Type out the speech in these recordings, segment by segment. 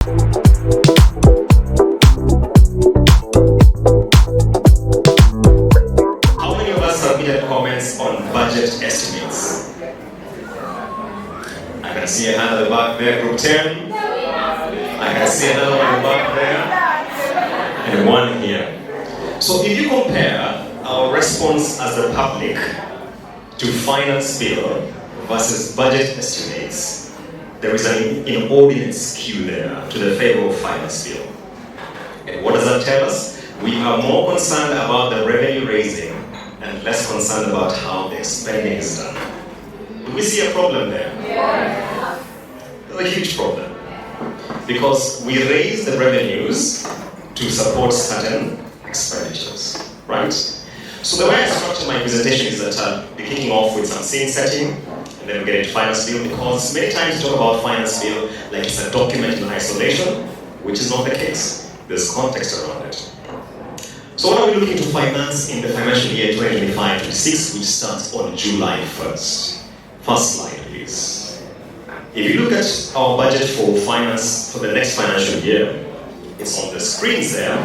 How many of us submitted comments on budget estimates? I can see a hand at the back there, group 10. I can see another one at the back there. And one here. So if you compare our response as the public to finance bill versus budget estimates, there is an inordinate skew there to the favor of finance bill. And what does that tell us? We are more concerned about the revenue raising and less concerned about how the spending is done. Do we see a problem there? Yeah. There's a huge problem. Because we raise the revenues to support certain expenditures, right? So the way I structure my presentation is that I'll be kicking off with some scene setting, and then we'll get into finance bill, because many times we talk about finance bill like it's a document in isolation, which is not the case. There's context around it. So what are we looking to finance in the financial year 2025-26, which starts on July 1st? First slide, please. If you look at our budget for finance for the next financial year, it's on the screens there.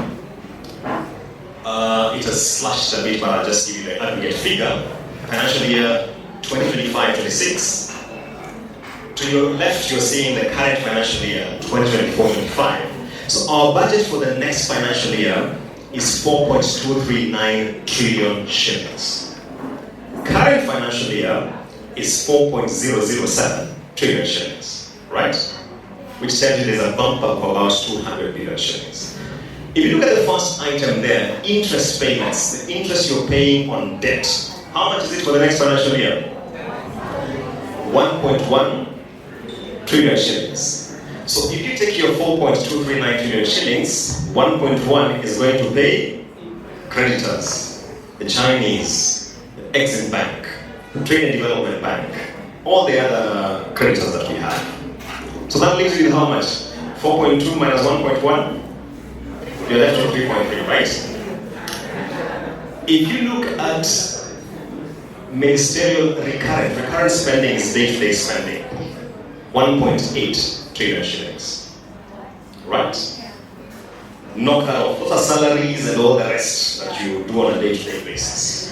It has slashed a bit, but I'll just give you the aggregate figure. Financial year 2025-26. To your left, you're seeing the current financial year 2024-25. So our budget for the next financial year is 4.239 trillion shillings. Current financial year is 4.007 trillion shillings, right? Which tells you there's a bump up of about 200 billion shillings. If you look at the first item there, interest payments, the interest you're paying on debt, how much is it for the next financial year? 1.1 trillion shillings. So if you take your 4.239 trillion shillings, 1.1 is going to pay creditors, the Chinese, the Exim Bank, the Trade and Development Bank, all the other creditors that we have. So that leaves you with how much? 4.2 minus 1.1? You're left with 3.3, right? If you look at ministerial recurrent spending is day-to-day spending, 1.8 trillion shillings, right? Knock that off. Those are salaries and all the rest that you do on a day-to-day basis.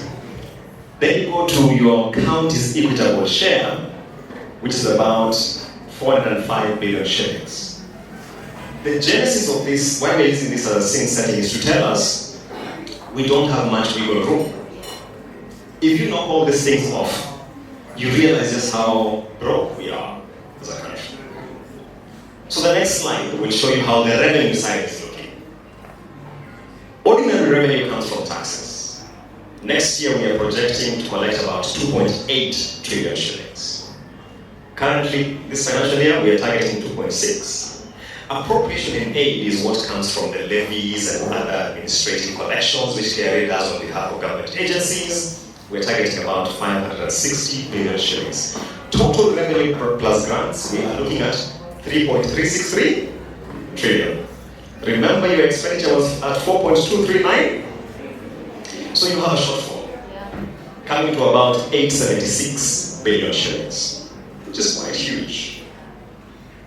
Then you go to your county's equitable share, which is about 405 billion shillings. The genesis of this, why we're using this as a scene setting, is to tell us we don't have much wiggle room. If you knock all these things off, you realize just how broke we are as a country. So the next slide will show you how the revenue side is looking. Ordinary revenue comes from taxes. Next year we are projecting to collect about 2.8 trillion shillings. Currently, this financial year, we are targeting 2.6. Appropriation in aid is what comes from the levies and other administrative collections, which KRA does on behalf of government agencies. We're targeting about 560 billion shillings. Total revenue plus grants, we are looking at 3.363 trillion. Remember your expenditure was at 4.239? So you have a shortfall, coming to about 876 billion shillings, which is quite huge.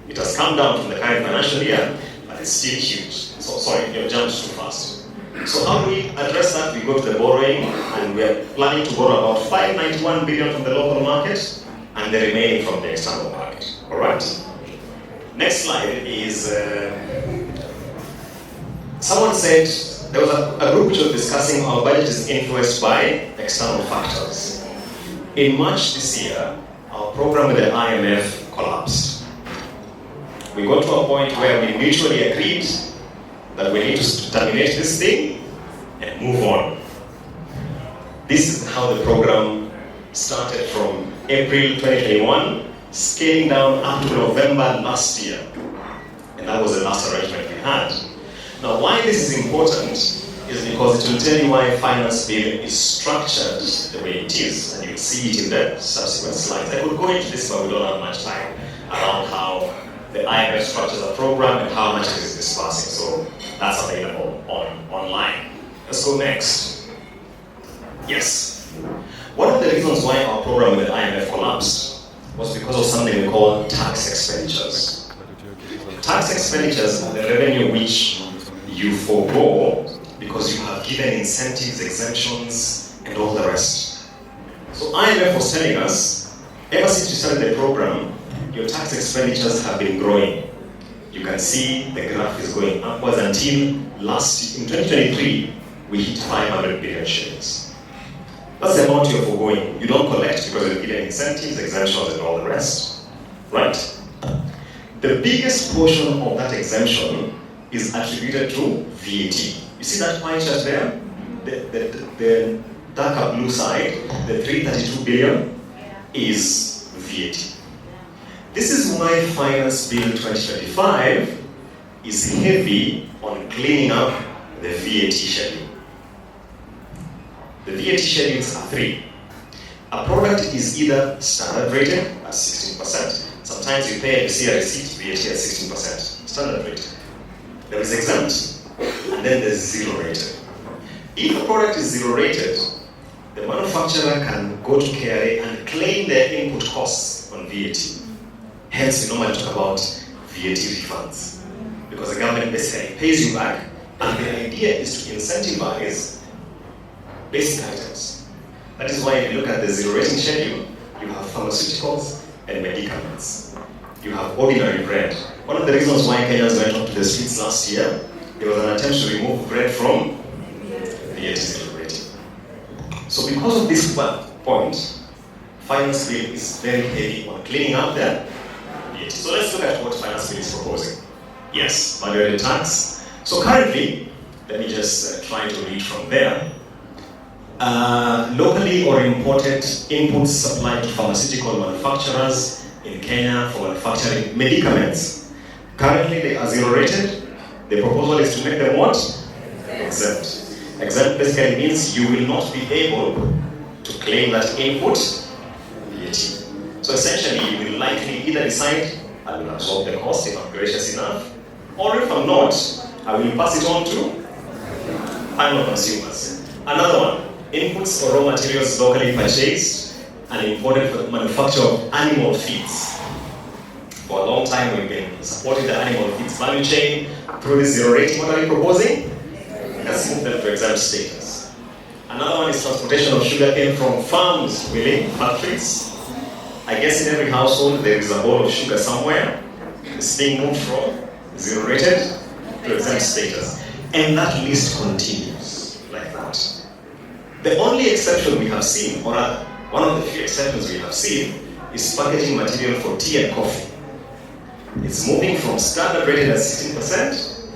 It has come down from the current financial year, but it's still huge. So sorry, you jumped too fast. So how do we address that? We go to the borrowing, and we are planning to borrow about 591 billion from the local market, and the remaining from the external market. All right. Next slide is. Someone said there was a group which was discussing our budget is influenced by external factors. In March this year, our program with the IMF collapsed. We got to a point where we mutually agreed that we need to terminate this thing and move on. This is how the program started from April 2021, scaling down up to November last year. And that was the last arrangement we had. Now, why this is important is because it will tell you why finance bill is structured the way it is, and you'll see it in the subsequent slides. I could go into this, but we don't have much time, around how the IMF structures a program and how much it is dispersing. So that's available online. Let's go next. Yes. One of the reasons why our program with the IMF collapsed was because of something we call tax expenditures. Tax expenditures are the revenue which you forego because you have given incentives, exemptions, and all the rest. So IMF was telling us, ever since you started the program, your tax expenditures have been growing. You can see the graph is going upwards until last, in 2023, we hit 500 billion shillings. That's the amount you're foregoing. You don't collect because you're given incentives, exemptions, and all the rest. Right? The biggest portion of that exemption is attributed to VAT. You see that pie chart there? The darker blue side, the 332 billion, is VAT. This is why Finance Bill 2025 is heavy on cleaning up the VAT schedule. The VAT schedules are three. A product is either standard rated at 16%. Sometimes you pay, you see a receipt, VAT at 16%. Standard rated. There is exempt, and then there's zero rated. If a product is zero rated, the manufacturer can go to KRA and claim their input costs on VAT. Hence, we normally talk about VAT refunds. Because the government basically pays you back, and the idea is to incentivize basic items. That is why if you look at the zero rating schedule, you have pharmaceuticals and medicaments. You have ordinary bread. One of the reasons why Kenyans went onto the streets last year, there was an attempt to remove bread from VAT zero rating. So because of this point, Finance Bill is very heavy on cleaning up that VAT. So let's look at what Finance Bill is proposing. Yes, value-added tax. So currently, let me just try to read from there. Locally or imported inputs supplied to pharmaceutical manufacturers in Kenya for manufacturing medicaments. Currently they are zero rated. The proposal is to make them what? Exempt. Exempt basically means you will not be able to claim that input VAT. So essentially you will likely either decide I will absorb the cost if I'm gracious enough, or if I'm not, I will pass it on to final consumers. Another one. Inputs or raw materials locally purchased and imported for the manufacture of animal feeds. For a long time we've been supporting the animal feeds value chain through this zero rating. What are we proposing? Let's move them to exempt status. Another one is transportation of sugarcane from farms within factories. I guess in every household there is a bowl of sugar somewhere. It's being moved from zero rated to exempt status. And that list continues like that. The only exception we have seen, or one of the few exceptions we have seen, is packaging material for tea and coffee. It's moving from standard rated at 16%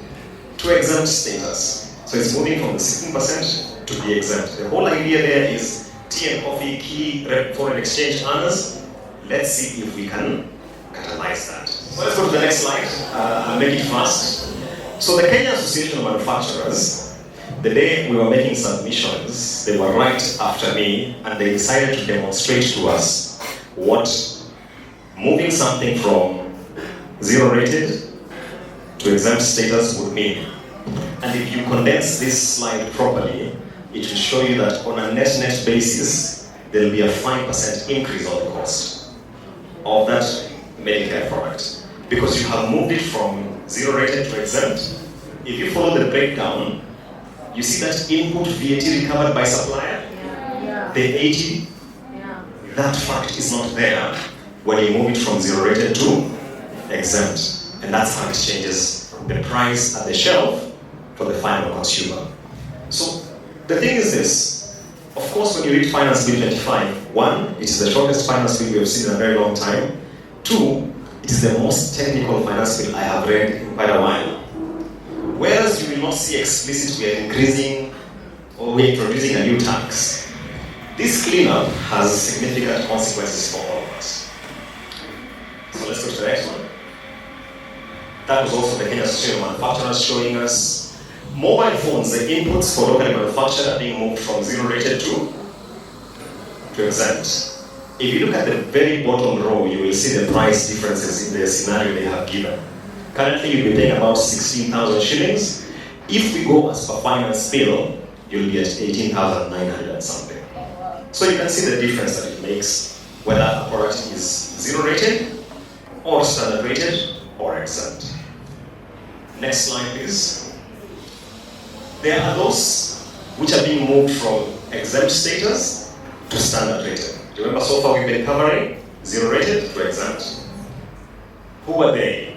to exempt status. So it's moving from the 16% to be exempt. The whole idea there is tea and coffee, key foreign exchange earners. Let's see if we can catalyze that. So let's go to the next slide. I'll make it fast. So the Kenya Association of Manufacturers, the day we were making submissions, they were right after me, and they decided to demonstrate to us what moving something from zero rated to exempt status would mean. And if you condense this slide properly, it will show you that on a net basis, there will be a 5% increase on the cost of that Medicare product. Because you have moved it from zero rated to exempt. If you follow the breakdown, you see that input VAT recovered by supplier, the 80, that fact is not there when you move it from zero rated to exempt. And that's how it changes the price at the shelf for the final consumer. So the thing is this, of course when you read Finance Bill 25, one, it is the shortest finance bill we have seen in a very long time. Two, it is the most technical finance bill I have read in quite a while. Whereas you will not see explicit we are increasing or we're introducing a new tax, this cleanup has significant consequences for all of us. So let's go to the next one. That was also the Kenya Association of Manufacturers showing us mobile phones, the inputs for locally manufactured are being moved from zero rated to exempt. If you look at the very bottom row, you will see the price differences in the scenario they have given. Currently, you'll be paying about 16,000 shillings. If we go as per finance bill, you'll be at 18,900 and something. So you can see the difference that it makes whether a product is zero rated or standard rated or exempt. Next slide, please. There are those which are being moved from exempt status to standard rated. Remember, so far we've been covering zero rated to exempt. Who are they?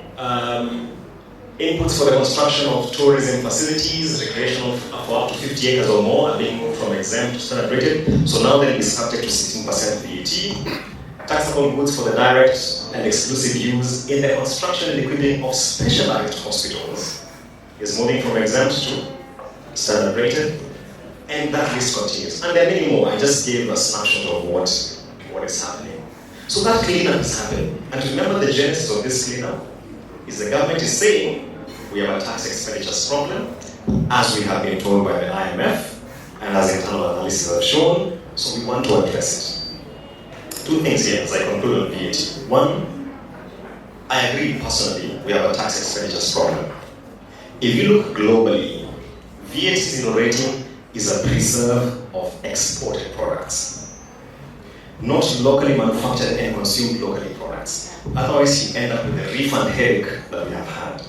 Inputs for the construction of tourism facilities, recreational for up to 50 acres or more are being moved from exempt to standard rated. So now they'll be subject to 16% VAT. Taxable goods for the direct and exclusive use in the construction and equipping of specialized hospitals is moving from exempt to standard rated, and that list continues. And there are many more. I just gave a snapshot of what is happening. So that cleanup is happening. And remember, the genesis of this cleanup is the government is saying we have a tax expenditures problem, as we have been told by the IMF and as internal analysis have shown, so we want to address it. Two things here as I conclude on VAT. One, I agree personally, we have a tax expenditures problem. If you look globally, VAT zero rating is a preserve of exported products, not locally manufactured and consumed locally products. Otherwise, you end up with the refund headache that we have had.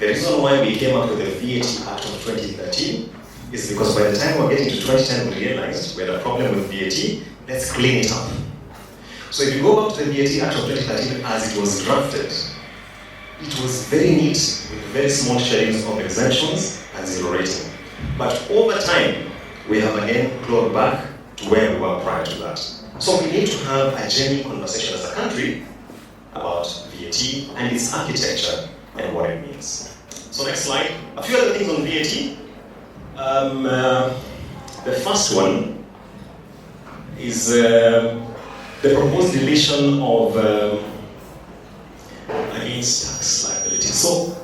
The reason why we came up with the VAT Act of 2013 is because by the time we're getting to 2010, we realized we had a problem with VAT, let's clean it up. So if you go back to the VAT Act of 2013 as it was drafted, it was very neat with very small sharings of exemptions and zero rating. But over time, we have again clawed back to where we were prior to that. So we need to have a genuine conversation as a country about VAT and its architecture and what it means. So next slide. A few other things on VAT. The first one is the proposed deletion of against tax liability. So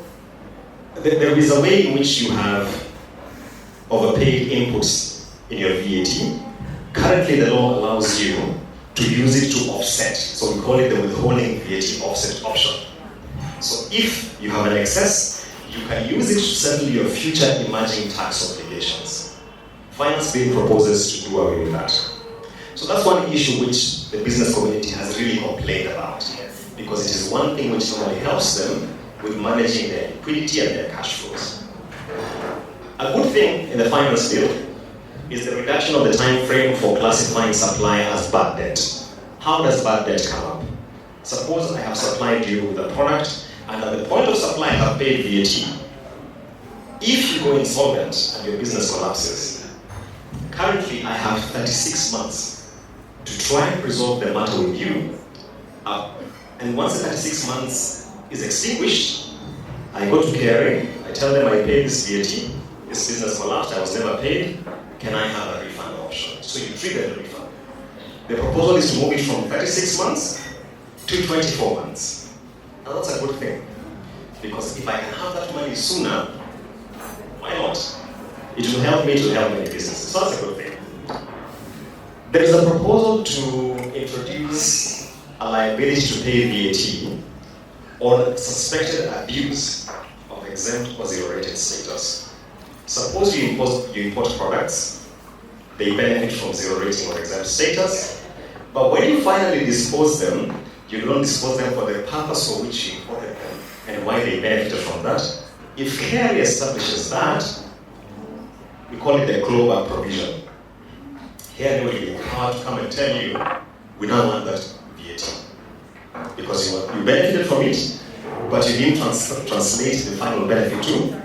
there is a way in which you have overpaid inputs in your VAT. Currently, the law allows you to use it to offset. So we call it the withholding VAT offset option. So if you have an excess, you can use it to settle your future emerging tax obligations. Finance Bill proposes to do away with that. So that's one issue which the business community has really complained about, because it is one thing which normally helps them with managing their liquidity and their cash flows. A good thing in the finance bill is the reduction of the time frame for classifying supply as bad debt. How does bad debt come up? Suppose I have supplied you with a product, and at the point of supply I have paid VAT. If you go insolvent and your business collapses, currently I have 36 months to try and resolve the matter with you. And once the 36 months is extinguished, I go to KRA, I tell them I paid this VAT, this business collapsed, I was never paid, can I have a refund option? So you trigger the refund. The proposal is to move it from 36 months to 24 months. Now that's a good thing, because if I can have that money sooner, why not? It will help me to help many businesses, so that's a good thing. There is a proposal to introduce a liability to pay VAT on suspected abuse of exempt or zero-rated status. Suppose you import products, they benefit from zero rating or exempt status, but when you finally dispose them, you don't dispose them for the purpose for which you imported them and why they benefited from that. If KRA establishes that, we call it the clawback provision. KRA will be empowered to come and tell you, we don't want that VAT. Because you benefited from it, but you didn't translate the final benefit to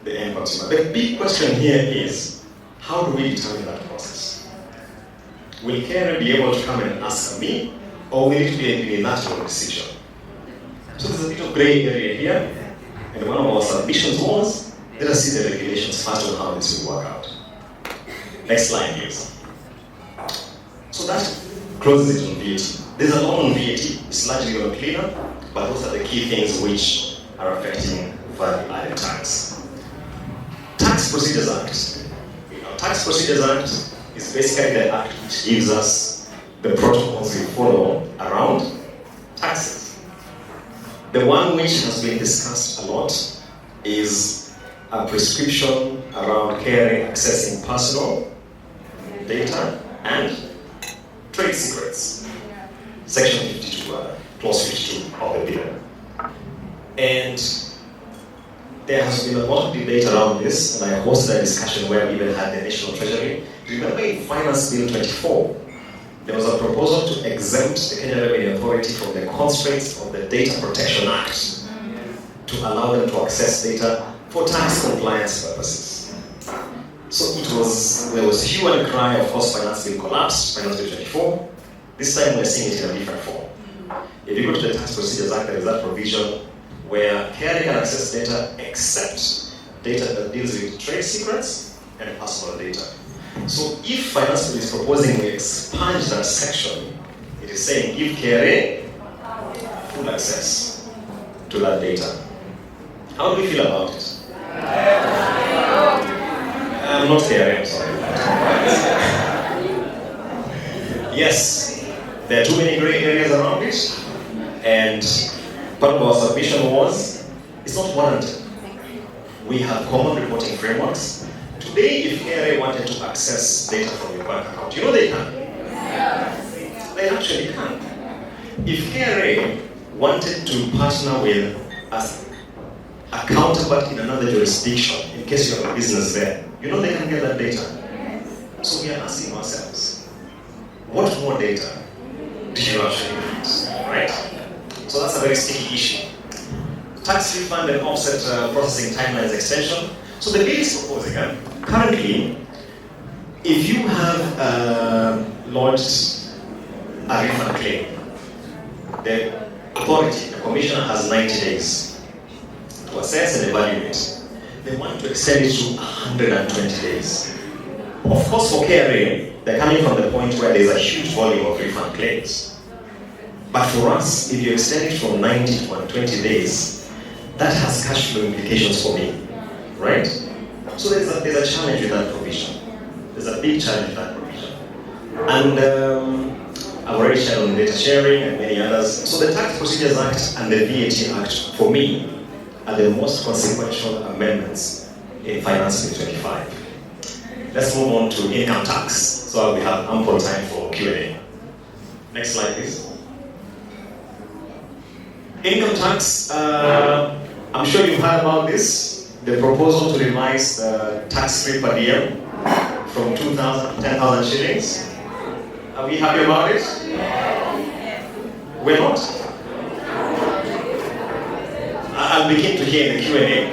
the end consumer. The big question here is, how do we determine that process? Will KRA be able to come and ask me, or will it be a unilateral decision? So there's a bit of gray area here, and one of our submissions was, let us see the regulations first on how this will work out. Next slide, please. So that closes it on VAT. There's a lot on VAT, it's largely on cleanup, but those are the key things which are affecting value added tax. Tax Procedures Act. Tax Procedures Act is basically the act which gives us the protocols we follow around taxes. The one which has been discussed a lot is a prescription around KRA accessing personal data and trade secrets. Section 52, clause 52 of the bill. And there has been a lot of debate around this, and I hosted a discussion where we even had the National Treasury. Remember in Finance Bill 24, there was a proposal to exempt the Kenya Revenue Authority from the constraints of the Data Protection Act to allow them to access data for tax compliance purposes. So there was hue and cry, of course, Finance Bill collapsed, Finance Bill 24. This time we're seeing it in a different form. If you go to the Tax Procedures Act, there is that provision where KRA can access data except data that deals with trade secrets and personal data. So if Finance Bill is proposing we expand that section, it is saying give KRA full access to that data. How do we feel about it? I'm not KRA, I'm sorry. Yes, there are too many gray areas around it, and part of our submission was, it's not warranted. We have common reporting frameworks. Today, if KRA wanted to access data from your bank account, you know they can. They actually can. If KRA wanted to partner with a counterpart in another jurisdiction, in case you have a business there, you know they can get that data. So we are asking ourselves, what more data do you actually need, right? So that's a very sticky issue. Tax refund and offset processing timelines extension. So the bill is proposing, currently, if you have launched a refund claim, the authority, the commissioner has 90 days to assess and evaluate. They want to extend it to 120 days. Of course, for KRA, they're coming from the point where there's a huge volume of refund claims. But for us, if you extend it from 90 to 120 days, that has cash flow implications for me, right? So there's a challenge with that provision. There's a big challenge with that provision. And I've already shared on data sharing and many others. So the Tax Procedures Act and the VAT Act, for me, are the most consequential amendments in Finance Bill 25. Let's move on to income tax. So we have ample time for Q&A. Next slide, please. Income tax, I'm sure you've heard about this. The proposal to revise the tax-free per diem from 2,000 to 10,000 shillings. Are we happy about it? We're not? I'll begin to hear the Q&A.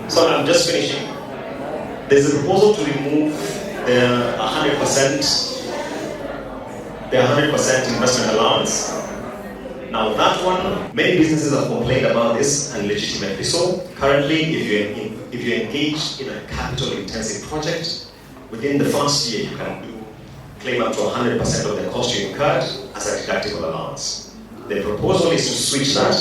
So I'm just finishing. There's a proposal to remove the 100% investment allowance. Now that one, many businesses have complained about this, and legitimately so. Currently, if you engage in a capital-intensive project, within the first year you can claim up to 100% of the cost you incurred as a deductible allowance. The proposal is to switch that.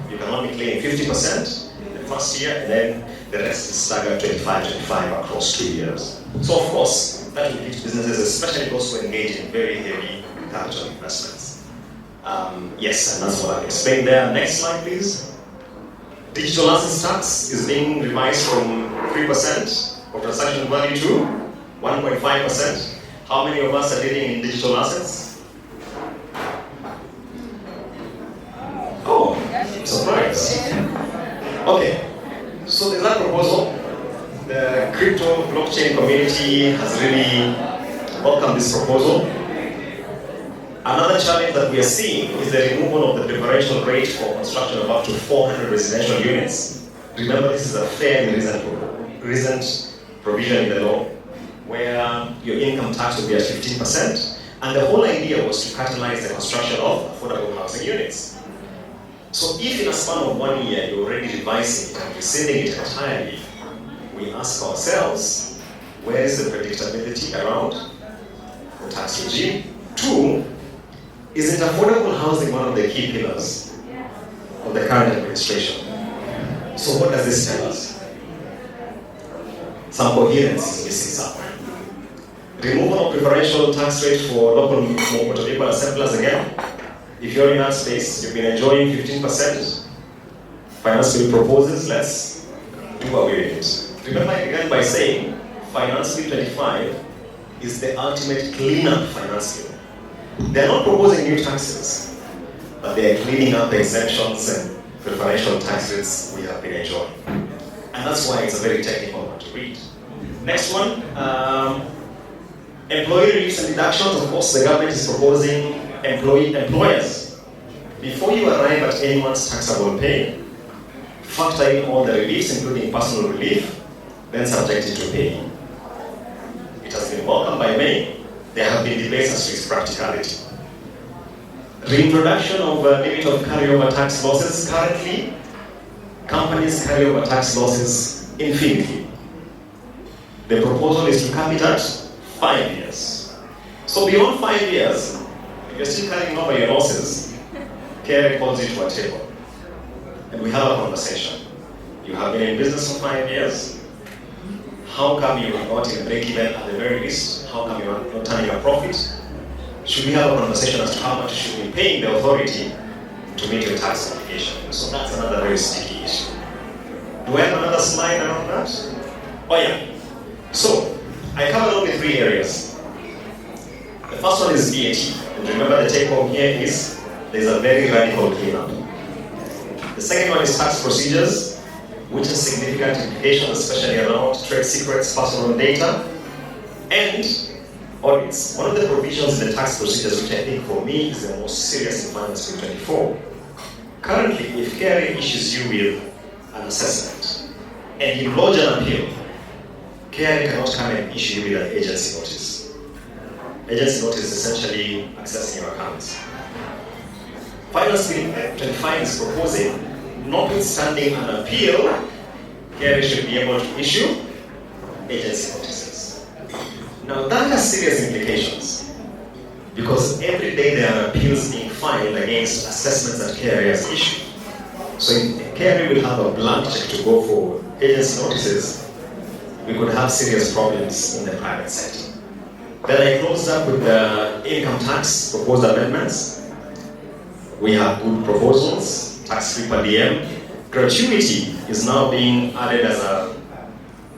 You can only claim 50% in the first year, and then the rest is staggered 25 across 2 years. So of course, that will hit businesses, especially those who engage in very heavy capital investments. Yes, and that's what I've explained there. Next slide, please. Digital assets tax is being revised from 3% of transaction value to 1.5%. How many of us are dealing in digital assets? Oh, surprise. Okay, so there's that proposal. The crypto blockchain community has really welcomed this proposal. Another challenge that we are seeing is the removal of the differential rate for construction of up to 400 residential units. Remember, this is a fairly recent provision in the law where your income tax will be at 15%, and the whole idea was to catalyze the construction of affordable housing units. So if in a span of 1 year you're already revising it and rescinding it entirely, we ask ourselves, where is the predictability around the tax regime? 2, isn't affordable housing one of the key pillars of the current administration? So what does this tell us? Some coherence is missing somewhere. Removal of preferential tax rate for local motor vehicle assemblers again. If you're in that space, you've been enjoying 15%. Finance Bill proposes, let's do away with it. Remember, I began by saying Finance Bill 25 is the ultimate cleanup finance bill. They're not proposing new taxes, but they're cleaning up exemptions and preferential tax rates we have been enjoying. And that's why it's a very technical one to read. Next one, employee reliefs and deductions. Of course, the government is proposing employers. Before you arrive at anyone's taxable pay, factor in all the reliefs, including personal relief, then subject it to pay. It has been welcomed by many. There have been debates as to its practicality. Reintroduction of a limit of carryover tax losses. Currently, companies carry over tax losses infinitely. The proposal is to cap it at 5 years. So beyond 5 years, if you're still carrying over your losses, KRA calls you to a table. And we have a conversation. You have been in business for 5 years. How come you are not in break even at the very least? How come you are not turning a profit? Should we have a conversation as to how much you should be paying the authority to meet your tax obligation? So that's another very sticky issue. Do I have another slide around that? Oh yeah. So, I covered only 3 areas. The first one is VAT. And remember the take home here is, there's a very radical cleanup. The second one is tax procedures, which has significant implications, especially around trade secrets, personal data, and audits. One of the provisions in the tax procedures, which I think for me is the most serious in Finance Bill 24. Currently, if KRA issues you with an assessment and you lodge an appeal, KRA cannot come and issue you with an agency notice. Agency notice is essentially accessing your accounts. Finance Bill 25 is proposing, notwithstanding an appeal, KRA should be able to issue agency notices. Now that has serious implications, because every day there are appeals being filed against assessments that KRA has issued. So if KRA will have a blank check to go for agency notices, we could have serious problems in the private sector. Then I closed up with the income tax proposed amendments. We have good proposals, tax-free per diem. Gratuity is now being added as an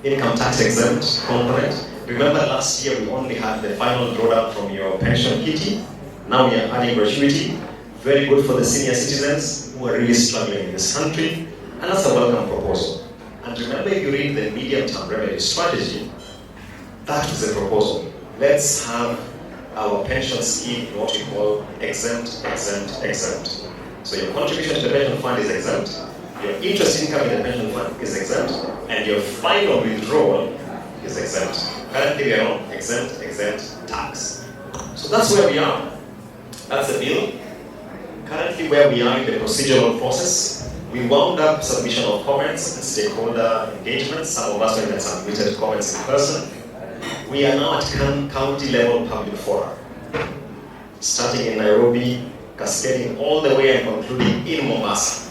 income tax exempt component. Remember last year we only had the final drawdown from your pension kitty. Now we are adding gratuity. Very good for the senior citizens who are really struggling in this country. And that's a welcome proposal. And remember, if you read the medium-term revenue strategy, that was the proposal. Let's have our pension scheme what we call exempt, exempt, exempt. So your contribution to the pension fund is exempt, your interest income in the pension fund is exempt, and your final withdrawal is exempt. Currently we are on exempt, exempt tax. So that's where we are. That's the bill. Currently where we are in the procedural process, we wound up submission of comments and stakeholder engagement. Some of us have submitted comments in person. We are now at county level public forum, starting in Nairobi, cascading all the way and concluding in Mombasa.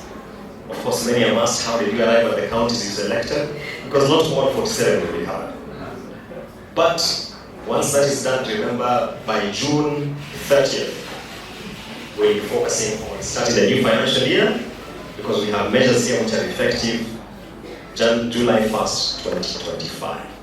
Of course, many are asked, how did you arrive at the counties you selected? Because not all 47 will be covered. But once that is done, remember, by June 30th, we'll be focusing on starting the new financial year, because we have measures here which are effective July 1st, 2025.